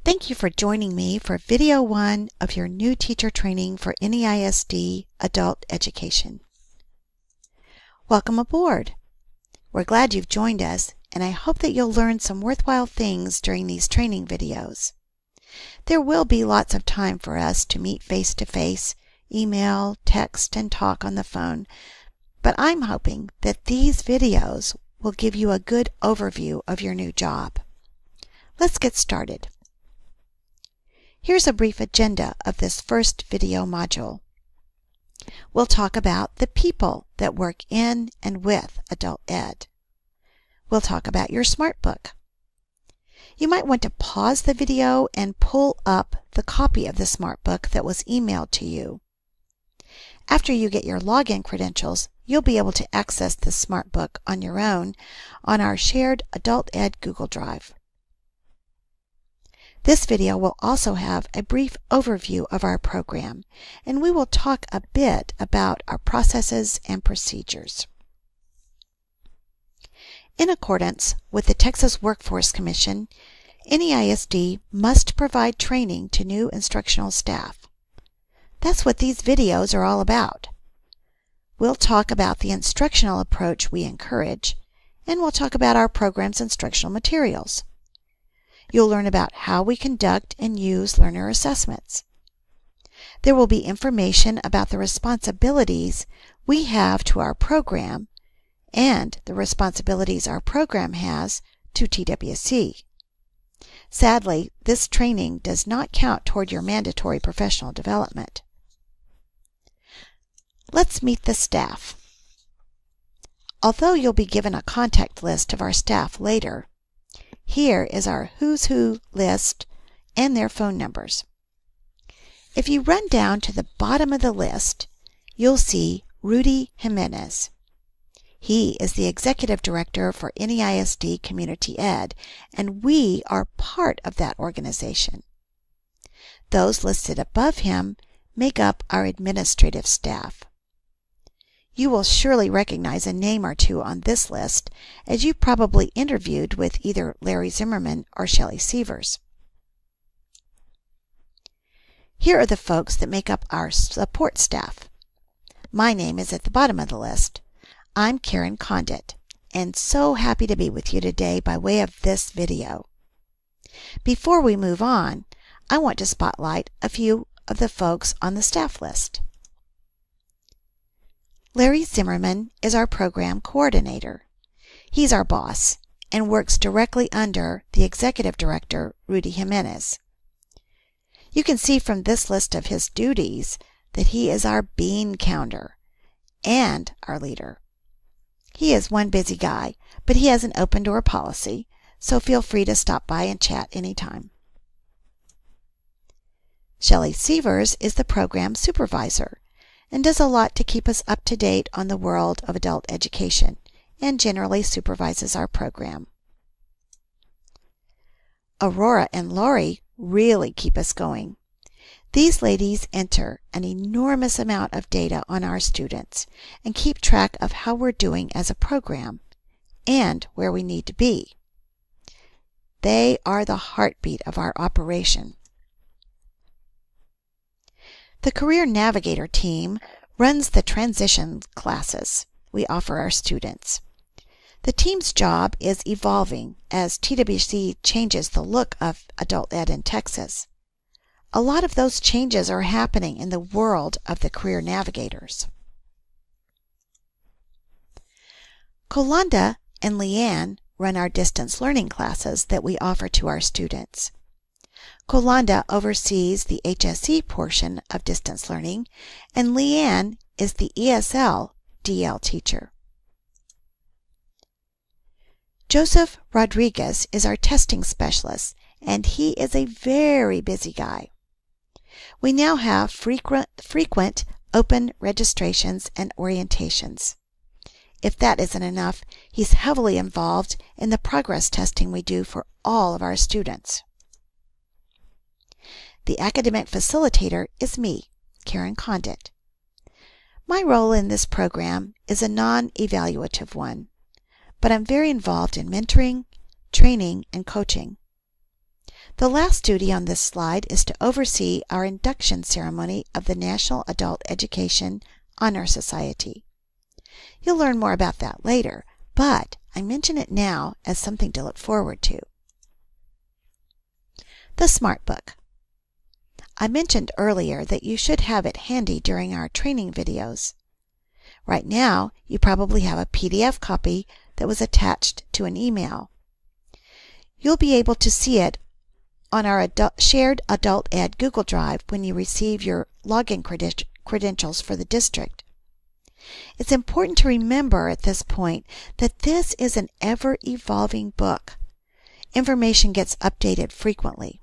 Thank you for joining me for video 1 of your new teacher training for NEISD Adult Education. Welcome aboard. We're glad you've joined us, and I hope that you'll learn some worthwhile things during these training videos. There will be lots of time for us to meet face-to-face, email, text, and talk on the phone, but I'm hoping that these videos will give you a good overview of your new job. Let's get started. Here's a brief agenda of this first video module. We'll talk about the people that work in and with adult ed. We'll talk about your SmartBook. You might want to pause the video and pull up the copy of the SmartBook that was emailed to you. After you get your login credentials, you'll be able to access the SmartBook on your own on our shared Adult Ed Google Drive. This video will also have a brief overview of our program, and we will talk a bit about our processes and procedures. In accordance with the Texas Workforce Commission, NEISD must provide training to new instructional staff. That's what these videos are all about. We'll talk about the instructional approach we encourage, and we'll talk about our program's instructional materials. You'll learn about how we conduct and use learner assessments. There will be information about the responsibilities we have to our program and the responsibilities our program has to TWC. Sadly, this training does not count toward your mandatory professional development. Let's meet the staff. Although you'll be given a contact list of our staff later, here is our who's who list and their phone numbers. If you run down to the bottom of the list, you'll see Rudy Jimenez. He is the Executive Director for NEISD Community Ed, and we are part of that organization. Those listed above him make up our administrative staff. You will surely recognize a name or two on this list, as you probably interviewed with either Larry Zimmerman or Shelley Sievers. Here are the folks that make up our support staff. My name is at the bottom of the list. I'm Karen Condit, and so happy to be with you today by way of this video. Before we move on, I want to spotlight a few of the folks on the staff list. Larry Zimmerman is our program coordinator. He's our boss and works directly under the executive director, Rudy Jimenez. You can see from this list of his duties that he is our bean counter and our leader. He is one busy guy, but he has an open door policy, so feel free to stop by and chat anytime. Shelley Sievers is the program supervisor and does a lot to keep us up to date on the world of adult education, and generally supervises our program. Aurora and Lori really keep us going. These ladies enter an enormous amount of data on our students and keep track of how we're doing as a program and where we need to be. They are the heartbeat of our operation. The Career Navigator team runs the transition classes we offer our students. The team's job is evolving as TWC changes the look of adult ed in Texas. A lot of those changes are happening in the world of the Career Navigators. Colanda and Leanne run our distance learning classes that we offer to our students. Colanda oversees the HSE portion of distance learning, and Leanne is the ESL DL teacher. Joseph Rodriguez is our testing specialist, and he is a very busy guy. We now have frequent open registrations and orientations. If that isn't enough, he's heavily involved in the progress testing we do for all of our students. The academic facilitator is me, Karen Condit. My role in this program is a non-evaluative one, but I'm very involved in mentoring, training, and coaching. The last duty on this slide is to oversee our induction ceremony of the National Adult Education Honor Society. You'll learn more about that later, but I mention it now as something to look forward to. The Smart Book. I mentioned earlier that you should have it handy during our training videos. Right now, you probably have a PDF copy that was attached to an email. You'll be able to see it on our shared Adult Ed Google Drive when you receive your login credentials for the district. It's important to remember at this point that this is an ever-evolving book. Information gets updated frequently.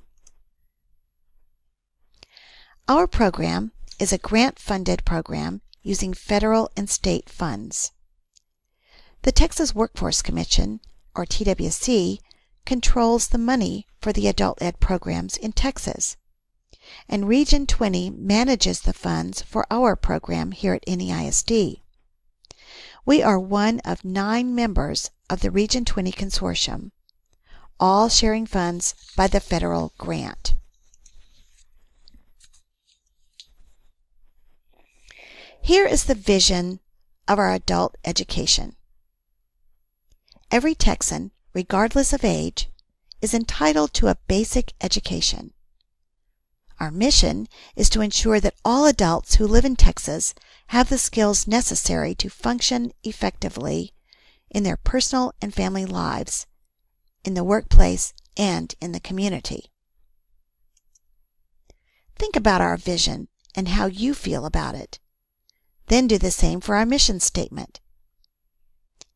Our program is a grant-funded program using federal and state funds. The Texas Workforce Commission, or TWC, controls the money for the adult ed programs in Texas, and Region 20 manages the funds for our program here at NEISD. We are one of 9 members of the Region 20 Consortium, all sharing funds by the federal grant. Here is the vision of our adult education. Every Texan, regardless of age, is entitled to a basic education. Our mission is to ensure that all adults who live in Texas have the skills necessary to function effectively in their personal and family lives, in the workplace, and in the community. Think about our vision and how you feel about it. Then do the same for our mission statement.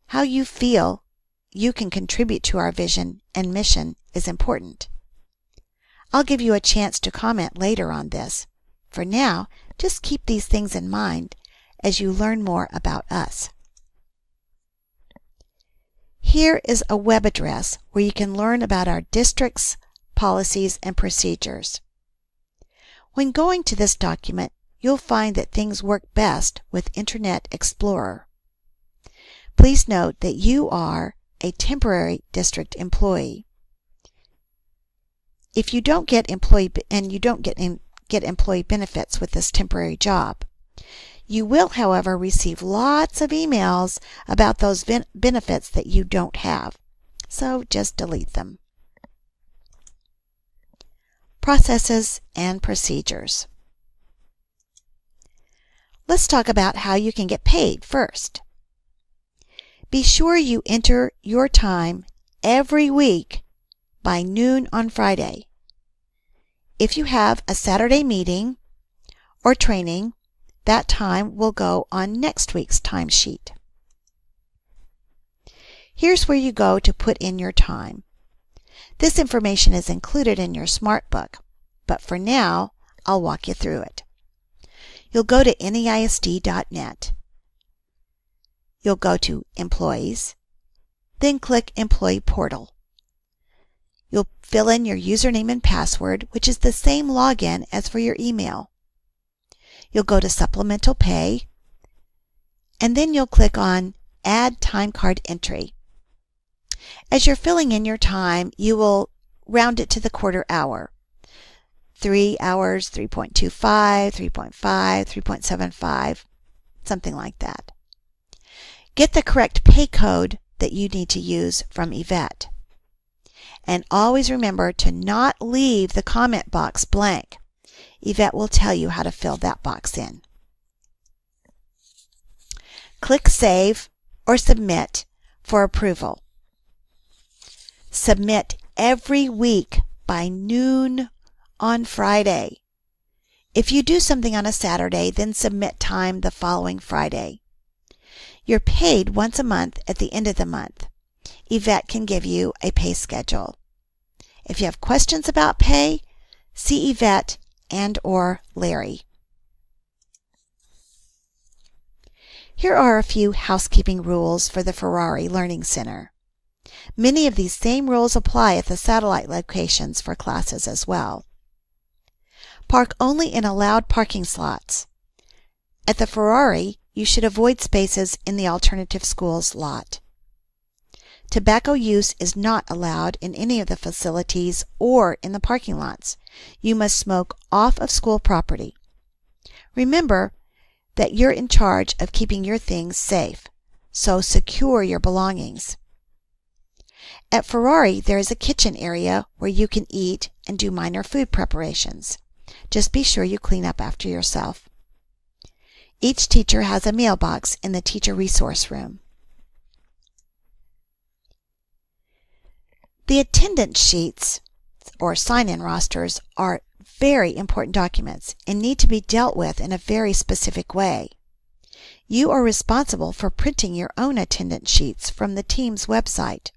How you feel you can contribute to our vision and mission is important. I'll give you a chance to comment later on this. For now, just keep these things in mind as you learn more about us. Here is a web address where you can learn about our district's policies and procedures. When going to this document, you'll find that things work best with Internet Explorer. Please note that you are a temporary district employee. If you don't get employee benefits with this temporary job, you will, however, receive lots of emails about those benefits that you don't have. So just delete them. Processes and procedures. Let's talk about how you can get paid first. Be sure you enter your time every week by noon on Friday. If you have a Saturday meeting or training, that time will go on next week's timesheet. Here's where you go to put in your time. This information is included in your Smart Book, but for now, I'll walk you through it. You'll go to neisd.net. You'll go to Employees, then click Employee Portal. You'll fill in your username and password, which is the same login as for your email. You'll go to Supplemental Pay, and then you'll click on Add Time Card Entry. As you're filling in your time, you will round it to the quarter hour. 3 hours, 3.25, 3.5, 3.75, something like that. Get the correct pay code that you need to use from Yvette. And always remember to not leave the comment box blank. Yvette will tell you how to fill that box in. Click Save or Submit for approval. Submit every week by noon on Friday. If you do something on a Saturday, then submit time the following Friday. You're paid once a month at the end of the month. Yvette can give you a pay schedule. If you have questions about pay, see Yvette and/or Larry. Here are a few housekeeping rules for the Ferrari Learning Center. Many of these same rules apply at the satellite locations for classes as well. Park only in allowed parking slots. At the Ferrari, you should avoid spaces in the alternative schools lot. Tobacco use is not allowed in any of the facilities or in the parking lots. You must smoke off of school property. Remember that you're in charge of keeping your things safe, so secure your belongings. At Ferrari, there is a kitchen area where you can eat and do minor food preparations. Just be sure you clean up after yourself. Each teacher has a mailbox in the teacher resource room. The attendance sheets, or sign-in rosters, are very important documents and need to be dealt with in a very specific way. You are responsible for printing your own attendance sheets from the Teams website.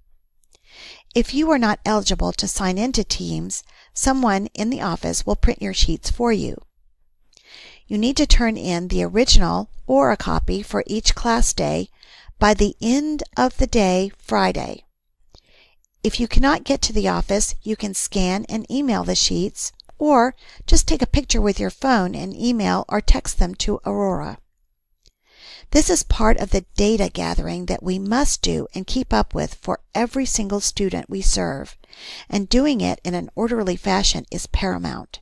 If you are not eligible to sign into Teams, someone in the office will print your sheets for you. You need to turn in the original or a copy for each class day by the end of the day Friday. If you cannot get to the office, you can scan and email the sheets, or just take a picture with your phone and email or text them to Aurora. This is part of the data gathering that we must do and keep up with for every single student we serve, and doing it in an orderly fashion is paramount.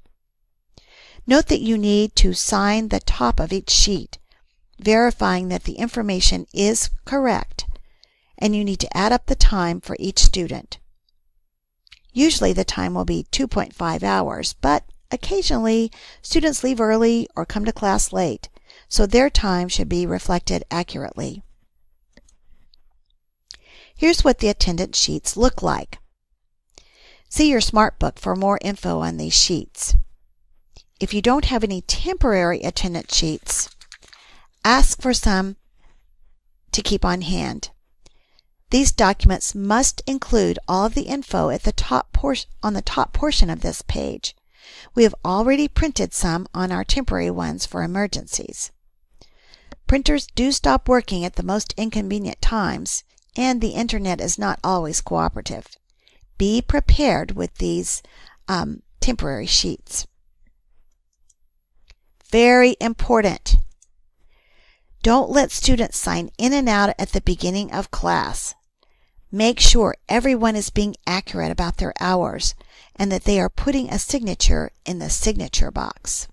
Note that you need to sign the top of each sheet, verifying that the information is correct, and you need to add up the time for each student. Usually the time will be 2.5 hours, but occasionally students leave early or come to class late, so their time should be reflected accurately. Here's what the attendance sheets look like. See your SmartBook for more info on these sheets. If you don't have any temporary attendance sheets, ask for some to keep on hand. These documents must include all of the info at the on the top portion of this page. We have already printed some on our temporary ones for emergencies. Printers do stop working at the most inconvenient times, and the internet is not always cooperative. Be prepared with these temporary sheets. Very important. Don't let students sign in and out at the beginning of class. Make sure everyone is being accurate about their hours and that they are putting a signature in the signature box.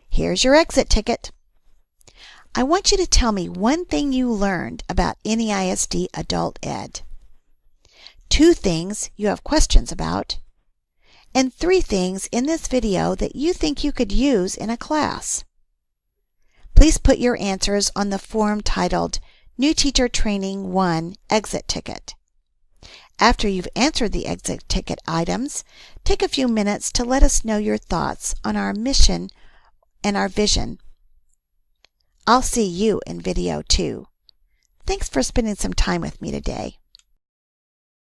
Here's your exit ticket. I want you to tell me one thing you learned about NEISD Adult Ed, 2 things you have questions about, and 3 things in this video that you think you could use in a class. Please put your answers on the form titled New Teacher Training 1 Exit Ticket. After you've answered the exit ticket items, take a few minutes to let us know your thoughts on our mission and our vision. I'll see you in video 2. Thanks for spending some time with me today.